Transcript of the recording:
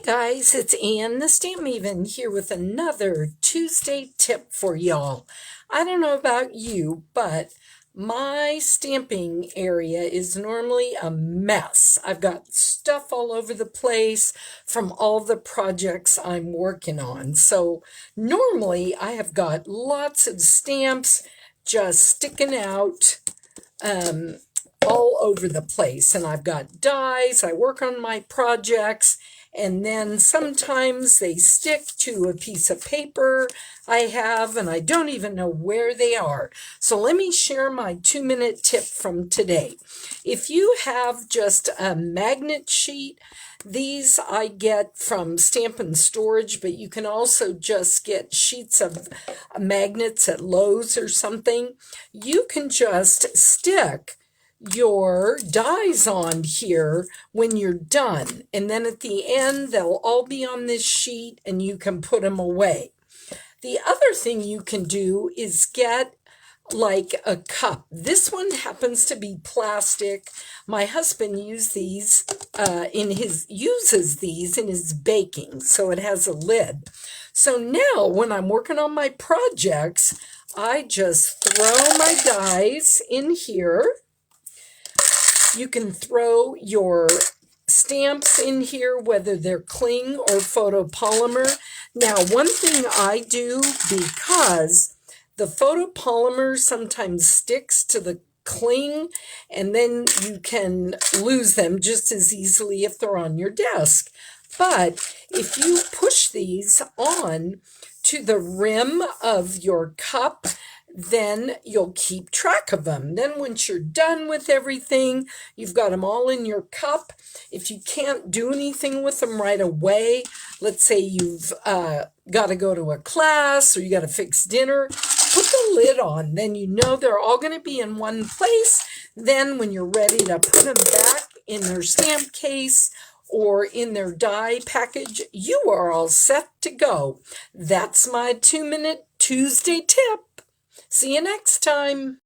Guys, it's Ann the Stamp Maven here with another Tuesday tip for y'all. I don't know about you, but my stamping area is normally a mess. I've got stuff all over the place from all the projects I'm working on. So normally I have got lots of stamps just sticking out all over the place, and I've got dies. I work on my projects, and then sometimes they stick to a piece of paper I have, and I don't even know where they are. So let me share my 2-minute tip from today. If you have just a magnet sheet, these I get from Stampin' Storage, but you can also just get sheets of magnets at Lowe's or something. You can just stick your dies on here when you're done, and then at the end they'll all be on this sheet and you can put them away. The other thing you can do is get like a cup. This one happens to be plastic. My husband uses these in his baking, so it has a lid. So now when I'm working on my projects, I just throw my dies in here. You can throw your stamps in here, whether they're cling or photopolymer. Now, one thing I do, because the photopolymer sometimes sticks to the cling, and then you can lose them just as easily if they're on your desk. But if you push these on to the rim of your cup, then you'll keep track of them. Then once you're done with everything, you've got them all in your cup. If you can't do anything with them right away, let's say you've got to go to a class or you got to fix dinner, put the lid on. Then you know they're all going to be in one place. Then when you're ready to put them back in their stamp case or in their die package, you are all set to go. That's my 2-minute Tuesday tip. See you next time.